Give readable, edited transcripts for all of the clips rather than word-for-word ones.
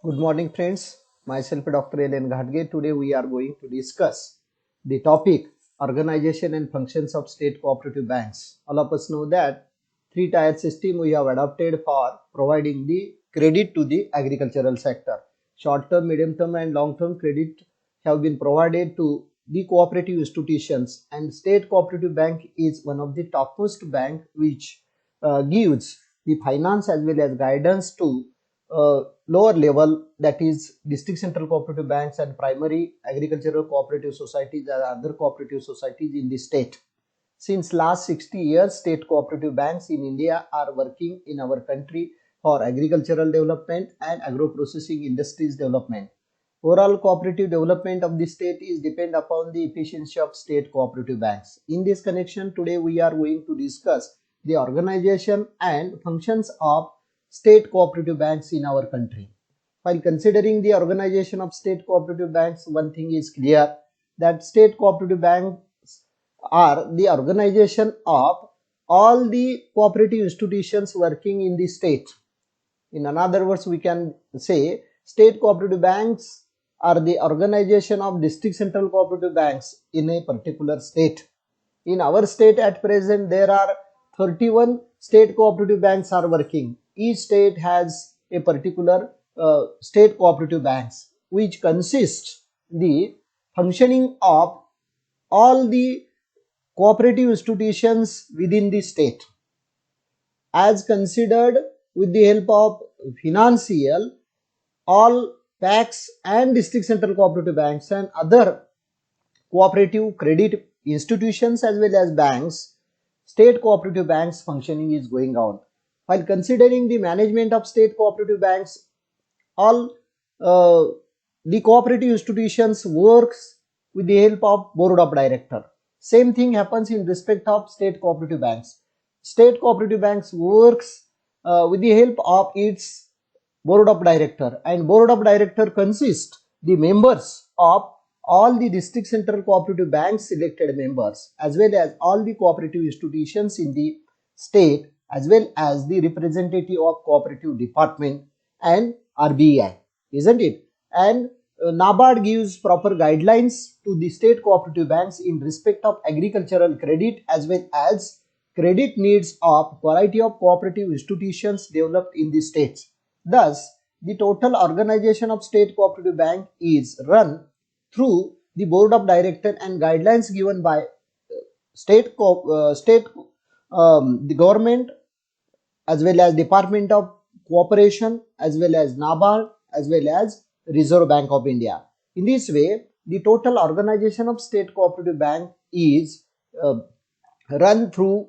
Good morning, friends. Myself, Dr. Ellen Ghadge. Today, we are going to discuss the topic organization and functions of state cooperative banks. All of us know that three-tier system we have adopted for providing the credit to the agricultural sector. Short-term, medium-term, and long-term credit have been provided to the cooperative institutions, and state cooperative bank is one of the topmost bank which gives the finance as well as guidance to lower level, that is district central cooperative banks and primary agricultural cooperative societies and other cooperative societies in the state. Since last 60 years, state cooperative banks in India are working in our country for agricultural development and agro-processing industries development. Overall cooperative development of the state is depend upon the efficiency of state cooperative banks. In this connection, today we are going to discuss the organization and functions of state cooperative banks in our country. While considering the organization of state cooperative banks, one thing is clear, that state cooperative banks are the organization of all the cooperative institutions working in the state. In other words, we can say state cooperative banks are the organization of district central cooperative banks in a particular state. In our state at present, there are 31 state cooperative banks are working. Each state has a particular state cooperative banks which consists the functioning of all the cooperative institutions within the state, as considered with the help of financial, all PACs and district central cooperative banks and other cooperative credit institutions as well as banks, state cooperative banks functioning is going on. While considering the management of state cooperative banks, all the cooperative institutions works with the help of board of director. Same thing happens in respect of state cooperative banks. State cooperative banks works with the help of its board of director, and board of director consists the members of all the district central cooperative banks selected members, as well as all the cooperative institutions in the state, as well as the representative of cooperative department and RBI, isn't it? And NABARD gives proper guidelines to the state cooperative banks in respect of agricultural credit as well as credit needs of variety of cooperative institutions developed in the states. Thus, the total organization of state cooperative bank is run through the board of director and guidelines given by the government as well as Department of Cooperation as well as NABARD as well as Reserve Bank of India. In this way, the total organization of state cooperative bank is run through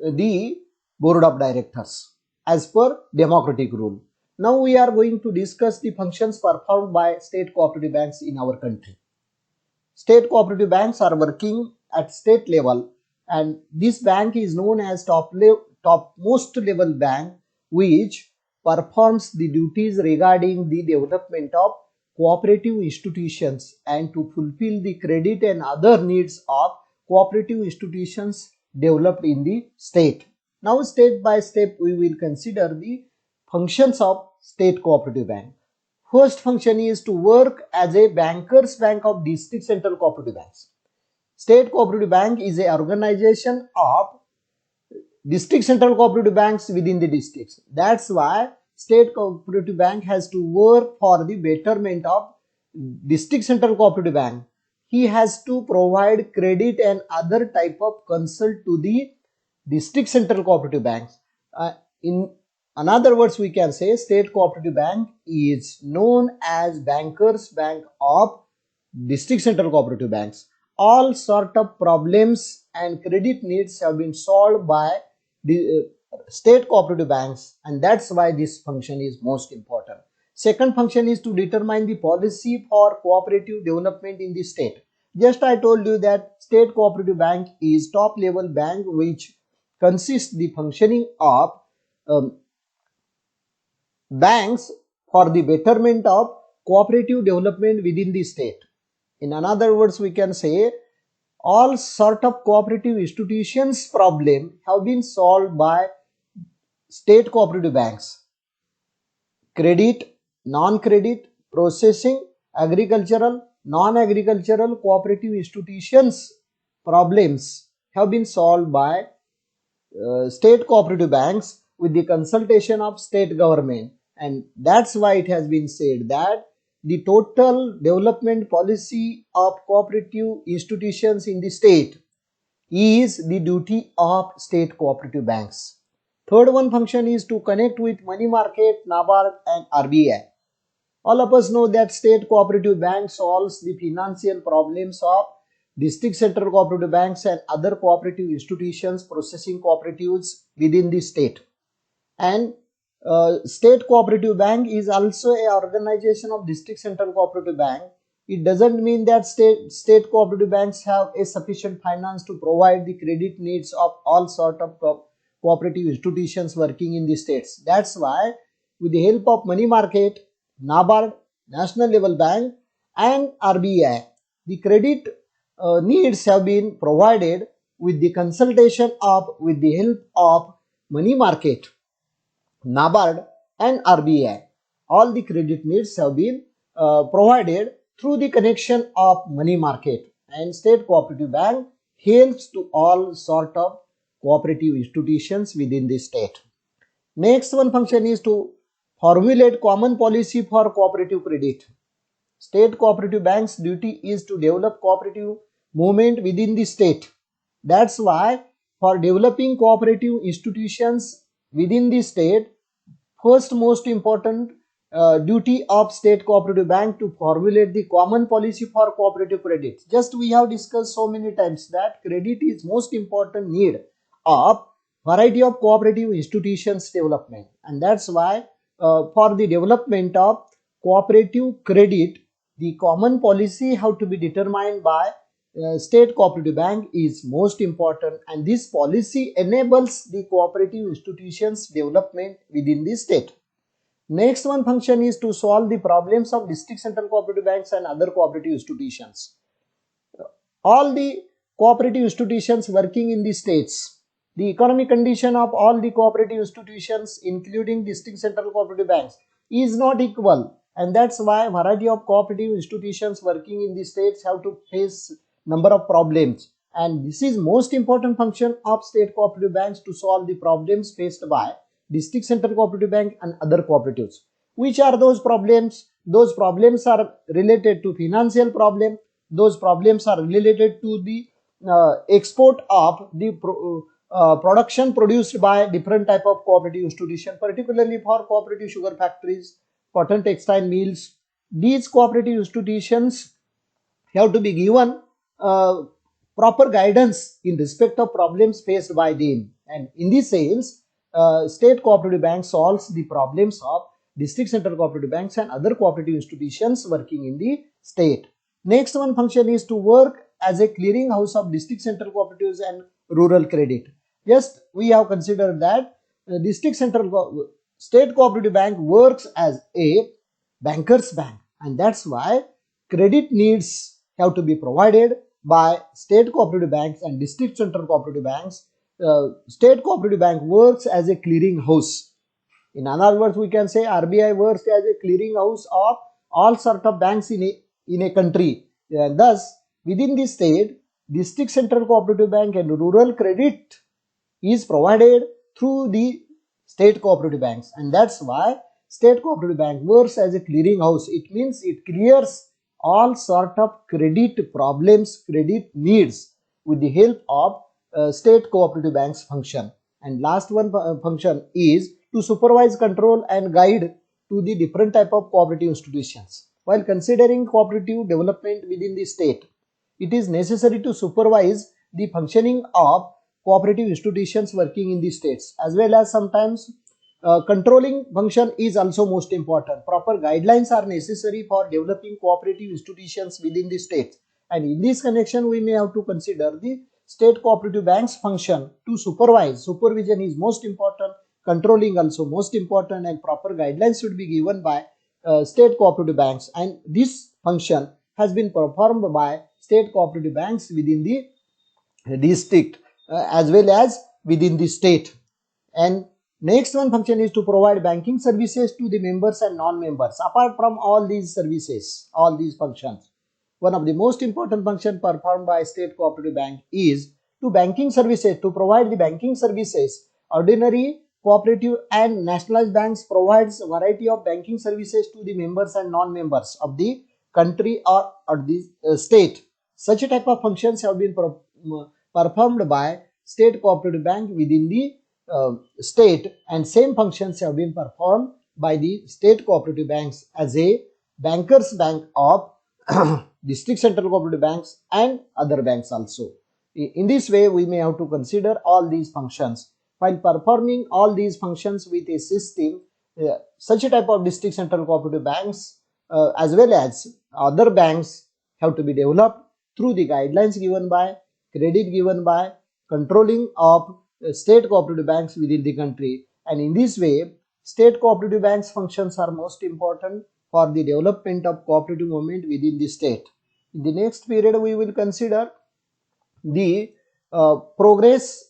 the board of directors as per democratic rule. Now we are going to discuss the functions performed by state cooperative banks in our country. State cooperative banks are working at state level, and this bank is known as topmost level bank, which performs the duties regarding the development of cooperative institutions and to fulfill the credit and other needs of cooperative institutions developed in the state. Now step by step we will consider the functions of state cooperative bank. First function is to work as a bankers bank of district central cooperative banks. State cooperative bank is an organization of district central cooperative banks within the districts. That's why state cooperative bank has to work for the betterment of district central cooperative bank. He has to provide credit and other type of consult to the district central cooperative banks. In other words, we can say state cooperative bank is known as bankers bank of district central cooperative banks. All sort of problems and credit needs have been solved by the state cooperative banks, and that's why this function is most important. Second function is to determine the policy for cooperative development in the state. Just I told you that state cooperative bank is top level bank which consists the functioning of banks for the betterment of cooperative development within the state. In other words, we can say all sort of cooperative institutions problem have been solved by state cooperative banks. Credit non-credit, processing, agricultural, non-agricultural cooperative institutions problems have been solved by state cooperative banks with the consultation of state government, and that's why it has been said that the total development policy of cooperative institutions in the state is the duty of state cooperative banks. Third one function is to connect with money market, NABARD and RBI. All of us know that state cooperative bank solves the financial problems of district central cooperative banks and other cooperative institutions processing cooperatives within the state. And state cooperative bank is also a organization of district central cooperative bank. It doesn't mean that state cooperative banks have a sufficient finance to provide the credit needs of all sort of cooperative institutions working in the states. That's why with the help of money market, NABARD, National Level Bank and RBI, the credit needs have been provided with the consultation of, with the help of money market, NABARD and RBI. All the credit needs have been provided through the connection of money market, and state cooperative bank helps to all sort of cooperative institutions within the state. Next one function is to formulate common policy for cooperative credit. State cooperative bank's duty is to develop cooperative movement within the state. That's why for developing cooperative institutions within the state, first most important duty of state cooperative bank to formulate the common policy for cooperative credit. Just we have discussed so many times that credit is most important need of variety of cooperative institutions development, and that's why for the development of cooperative credit, the common policy have to be determined by state cooperative bank is most important, and this policy enables the cooperative institutions development within the state. Next one function is to solve the problems of district central cooperative banks and other cooperative institutions. All the cooperative institutions working in the states, the economic condition of all the cooperative institutions including district central cooperative banks is not equal, and that's why variety of cooperative institutions working in the states have to face number of problems, and this is most important function of state cooperative banks to solve the problems faced by district central cooperative bank and other cooperatives. Which are those problems? Those problems are related to financial problem. Those problems are related to the export of the production produced by different type of cooperative institution, particularly for cooperative sugar factories, cotton textile mills. These cooperative institutions have to be given proper guidance in respect of problems faced by them, and in this sense state cooperative bank solves the problems of district central cooperative banks and other cooperative institutions working in the state. Next one function is to work as a clearing house of district central cooperatives and rural credit. Just we have considered that state cooperative bank works as a bankers bank, and that's why credit needs have to be provided by state cooperative banks and district central cooperative banks. State cooperative bank works as a clearing house. In other words, we can say RBI works as a clearing house of all sort of banks in a country. Thus, within the state, district central cooperative bank and rural credit is provided through the state cooperative banks, and that's why state cooperative bank works as a clearing house. It means it clears all sort of credit problems, credit needs with the help of state cooperative banks function. And last one function is to supervise, control and guide to the different type of cooperative institutions. While considering cooperative development within the state, it is necessary to supervise the functioning of cooperative institutions working in the states, as well as sometimes controlling function is also most important. Proper guidelines are necessary for developing cooperative institutions within the states, and in this connection we may have to consider the state cooperative banks function to supervise. Supervision is most important, controlling also most important, and proper guidelines should be given by state cooperative banks, and this function has been performed by state cooperative banks within the district as well as within the state. And Next one function is to provide banking services to the members and non-members. Apart from all these services, all these functions, one of the most important function performed by state cooperative bank is to banking services, to provide the banking services. Ordinary, cooperative and nationalized banks provides a variety of banking services to the members and non-members of the country or the state. Such a type of functions have been performed by state cooperative bank within the state, and same functions have been performed by the state cooperative banks as a bankers bank of district central cooperative banks and other banks also. In this way, we may have to consider all these functions. While performing all these functions with a system, such a type of district central cooperative banks as well as other banks have to be developed through the guidelines given by, credit given by, controlling of state cooperative banks within the country. And in this way, state cooperative banks functions are most important for the development of cooperative movement within the state. In the next period, we will consider the progress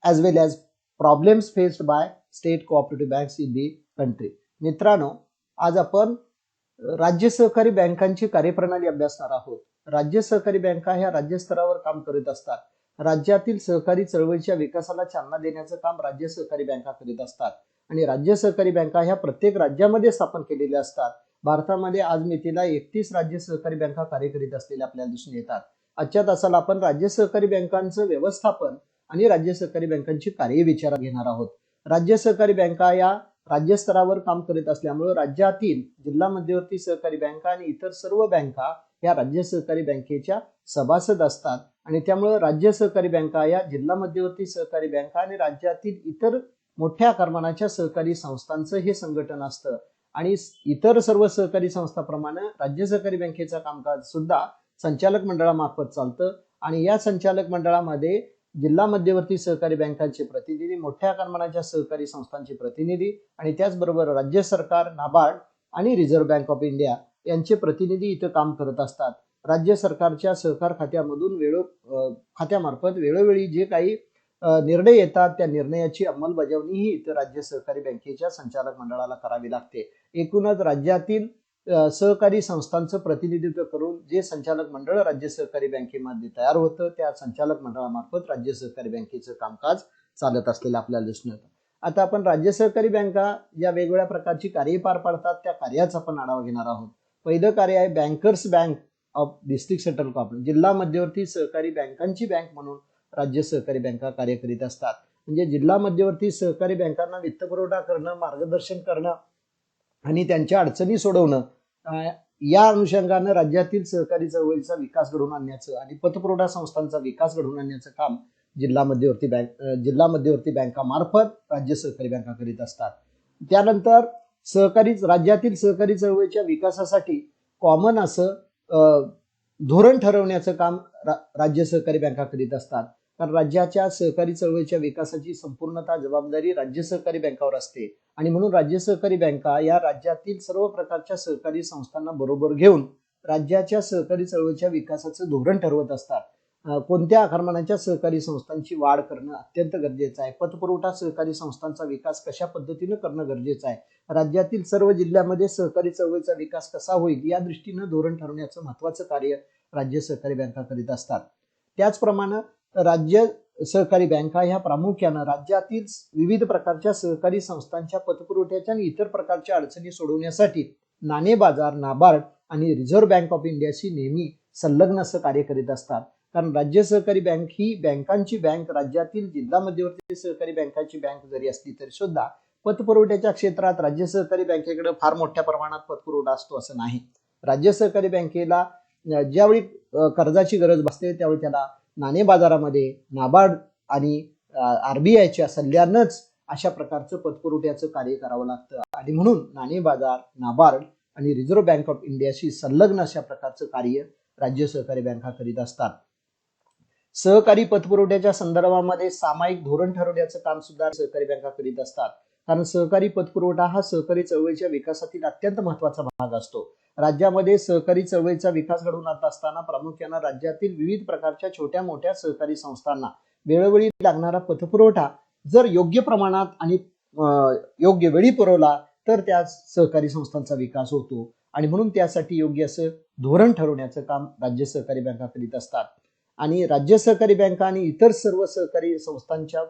as well as problems faced by state cooperative banks in the country. मित्रांनो, आज आपण राज्य सहकारी बँकांची कार्यप्रणाली अभ्यासणार आहोत. राज्य सहकारी बँका ह्या राज्य स्तरावर काम करत असतात. राज्यातील सहकारी चळवळीच्या विकासाला चालना देण्याचं काम राज्य सहकारी बँका करीत असतात आणि राज्य सहकारी बँका ह्या प्रत्येक राज्यामध्ये स्थापन केलेल्या असतात. भारतामध्ये आज मितीला 31 राज्य सहकारी बँका कार्य करीत असलेल्या आपल्याला दिसून येतात. आजच्या तासाला आपण राज्य सहकारी बँकांचं व्यवस्थापन आणि राज्य सहकारी बँकांची कार्य विचारात घेणार आहोत. राज्य सहकारी बँका या राज्य स्तरावर काम करीत असल्यामुळे राज्यातील जिल्हा मध्यवर्ती सहकारी बँका आणि इतर सर्व बँका या राज्य सहकारी बँकेच्या सभासद असतात आणि त्यामुळे राज्य सहकारी बँका या जिल्हा मध्यवर्ती सहकारी बँका आणि राज्यातील इतर मोठ्या प्रमाणाच्या सहकारी संस्थांचं हे संघटन असतं आणि इतर सर्व सहकारी संस्थांप्रमाणे राज्य सहकारी बँकेचं कामकाज सुद्धा संचालक मंडळामार्फत चालतं आणि या संचालक मंडळामध्ये जिल्हा मध्यवर्ती सहकारी बँकांचे प्रतिनिधी, मोठ्या प्रमाणाच्या सहकारी संस्थांचे प्रतिनिधी आणि त्याचबरोबर राज्य सरकार, नाबार्ड आणि रिझर्व्ह बँक ऑफ इंडिया यांचे प्रतिनिधी इथं काम करत असतात. राज्य सरकारच्या सहकार खात्यामधून खात्यामार्फत वेळोवेळी जे काही निर्णय येतात त्या निर्णयाची अंमलबजावणी ही इथं राज्य सहकारी बँकेच्या संचालक मंडळाला करावी लागते. एकूणच राज्यातील सहकारी संस्थांचं प्रतिनिधित्व करून जे संचालक मंडळ राज्य सहकारी बँकेमध्ये तयार होतं त्या संचालक मंडळामार्फत राज्य सहकारी बँकेचं कामकाज चालत असलेलं आपल्याला दिसून येतं. आता आपण राज्य सहकारी बँका या वेगवेगळ्या प्रकारची कार्ये पार पाडतात त्या कार्याचा आपण आढावा घेणार आहोत. पहिलं कार्य आहे bankers bank of district central cooperative. जिल्हा मध्यवर्ती सहकारी बँकांची बँक म्हणून राज्य सहकारी बँका कार्य करीत असतात. म्हणजे जिल्हा मध्यवर्ती सहकारी बँकांना वित्तपुरवठा करणं, मार्गदर्शन करणं आणि त्यांच्या अडचणी सोडवणं या अनुषंगाने राज्यातील सहकारी चळवळीचा विकास घडवून आणण्याचं आणि पतपुरवठा संस्थांचा विकास घडवून आणण्याचं काम जिल्हा मध्यवर्ती बँकामार्फत राज्य सहकारी बँका करीत असतात. त्यानंतर राज्यातील सहकारी चळवळीच्या विकासासाठी कॉमन असं धोरण ठरवण्याचं काम राज्य सहकारी बँका करीत असतात. कारण राज्याच्या सहकारी चळवळीच्या विकासाची संपूर्णतः जबाबदारी राज्य सहकारी बँकावर असते आणि म्हणून राज्य सहकारी बँका या राज्यातील सर्व प्रकारच्या सहकारी संस्थांना बरोबर घेऊन राज्याच्या सहकारी चळवळीच्या विकासाचं धोरण ठरवत असतात. कोणत्या आकारमानाच्या सहकारी संस्थांची वाढ करणं अत्यंत गरजेचं आहे, पतपुरवठा सहकारी संस्थांचा विकास कशा पद्धतीने करणं गरजेचं आहे, राज्यातील सर्व जिल्ह्यामध्ये सहकारी चळवळीचा विकास कसा होईल या दृष्टीने धोरण ठरवण्याचं महत्त्वाचं कार्य राज्य सहकारी बँका करीत असतात. त्याचप्रमाणे राज्य सहकारी बँका ह्या प्रामुख्याने राज्यातील विविध प्रकारच्या सहकारी संस्थांच्या पतपुरवठ्याच्या आणि इतर प्रकारच्या अडचणी सोडवण्यासाठी नाणे बाजार, नाबार्ड आणि रिझर्व्ह बँक ऑफ इंडियाशी नेहमी संलग्न असं कार्य करीत असतात. कारण राज्य सहकारी बँक ही बँकांची बँक राज्यातील जिल्हा मध्यवर्ती सहकारी बँकांची बँक जरी असली तरी सुद्धा पतपुरवठ्याच्या क्षेत्रात राज्य सहकारी बँकेकडे फार मोठ्या प्रमाणात पतपुरवठा असतो असं नाही. राज्य सहकारी बँकेला ज्यावेळी कर्जाची गरज भासते त्यावेळी त्याला नाणे बाजारामध्ये नाबार्ड आणि आरबीआयच्या सल्ल्यानंच अशा प्रकारचं पतपुरवठ्याचं कार्य करावं लागतं आणि म्हणून नाणे बाजार, नाबार्ड आणि रिझर्व्ह बँक ऑफ इंडियाशी संलग्न अशा प्रकारचं कार्य राज्य सहकारी बँका करीत असतात. सहकारी पतपुरवठ्याच्या संदर्भामध्ये सामायिक धोरण ठरवण्याचं काम सुद्धा सहकारी बँका करीत असतात. कारण सहकारी पतपुरवठा हा सहकारी चळवळीच्या विकासातील अत्यंत महत्त्वाचा भाग असतो. राज्यामध्ये सहकारी चळवळीचा विकास घडवून आणत असताना प्रामुख्याने राज्यातील विविध प्रकारच्या छोट्या मोठ्या सहकारी संस्थांना वेळोवेळी लागणारा पतपुरवठा जर योग्य प्रमाणात आणि योग्य वेळी पुरवला तर त्या सहकारी संस्थांचा विकास होतो आणि म्हणून त्यासाठी योग्य असं धोरण ठरवण्याचं काम राज्य सहकारी बँका करीत असतात. आणि राज्य सहकारी बँका आणि इतर सर्व सहकारी संस्थांच्या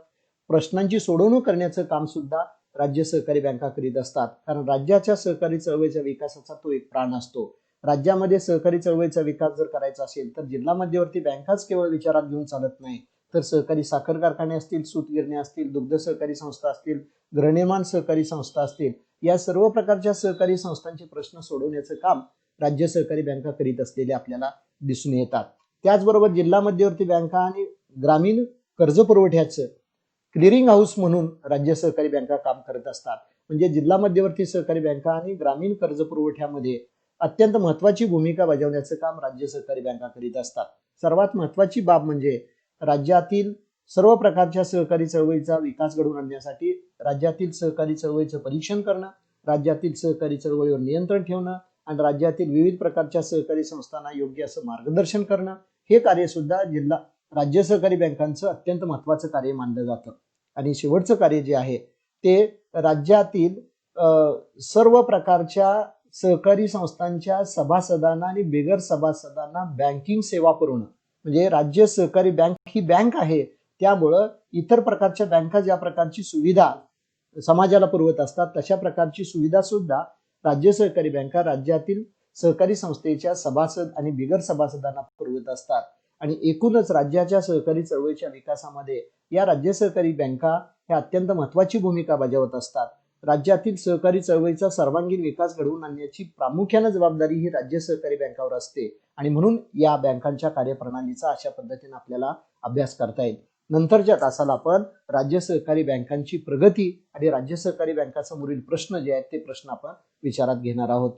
प्रश्नांची सोडवणूक करण्याचं काम सुद्धा राज्य सहकारी बँका करीत असतात. कारण राज्याच्या सहकारी चळवळीच्या विकासाचा तो एक प्राण असतो. राज्यामध्ये सहकारी चळवळीचा विकास जर करायचा असेल तर जिल्हा मध्यवर्ती बँकाच केवळ विचारात घेऊन चालत नाही, तर सहकारी साखर कारखाने असतील, सूतगिरण्या असतील, दुग्ध सहकारी संस्था असतील, गृहनिर्माण सहकारी संस्था असतील, या सर्व प्रकारच्या सहकारी संस्थांचे प्रश्न सोडवण्याचं काम राज्य सहकारी बँका करीत असलेले आपल्याला दिसून येतात. त्याचबरोबर जिल्हा मध्यवर्ती बँका आणि ग्रामीण कर्ज पुरवठ्याचं क्लिअरिंग हाऊस म्हणून राज्य सहकारी बँका काम करत असतात. म्हणजे जिल्हा मध्यवर्ती सहकारी बँका आणि ग्रामीण कर्ज पुरवठ्यामध्ये अत्यंत महत्वाची भूमिका बजावण्याचं काम राज्य सहकारी बँका करीत असतात. सर्वात महत्वाची बाब म्हणजे राज्यातील सर्व प्रकारच्या सहकारी चळवळीचा विकास घडवून आणण्यासाठी राज्यातील सहकारी चळवळीचं परीक्षण करणं, राज्यातील सहकारी चळवळीवर नियंत्रण ठेवणं आणि राज्यातील विविध प्रकारच्या सहकारी संस्थांना योग्य असं मार्गदर्शन करणं, हे कार्य सुद्धा राज्य सहकारी बँकांचं अत्यंत महत्वाचं कार्य मानलं जातं. आणि शेवटचं कार्य जे आहे ते राज्यातील सर्व प्रकारच्या सहकारी संस्थांच्या सभासदांना आणि बिगर सभासदांना बँकिंग सेवा पुरवणं. म्हणजे राज्य सहकारी बँक ही बँक आहे, त्यामुळं इतर प्रकारच्या बँका ज्या प्रकारची सुविधा समाजाला पुरवत असतात तशा प्रकारची सुविधा सुद्धा राज्य सहकारी बँका राज्यातील सहकारी संस्थेच्या सभासद आणि बिगर सभासदांना पुरवत असतात. आणि एकूणच राज्याच्या सहकारी चळवळीच्या विकासामध्ये या राज्य सहकारी बँका ह्या अत्यंत महत्वाची भूमिका बजावत असतात. राज्यातील सहकारी चळवळीचा सर्वांगीण विकास घडवून आणण्याची प्रामुख्याने जबाबदारी ही राज्य सहकारी बँकावर असते आणि म्हणून या बँकांच्या कार्यप्रणालीचा अशा पद्धतीने आपल्याला अभ्यास करता येईल. नंतरच्या तासाला आपण राज्य सहकारी बँकांची प्रगती आणि राज्य सहकारी बँकासमोरील प्रश्न जे आहेत ते प्रश्न आपण विचारात घेणार आहोत.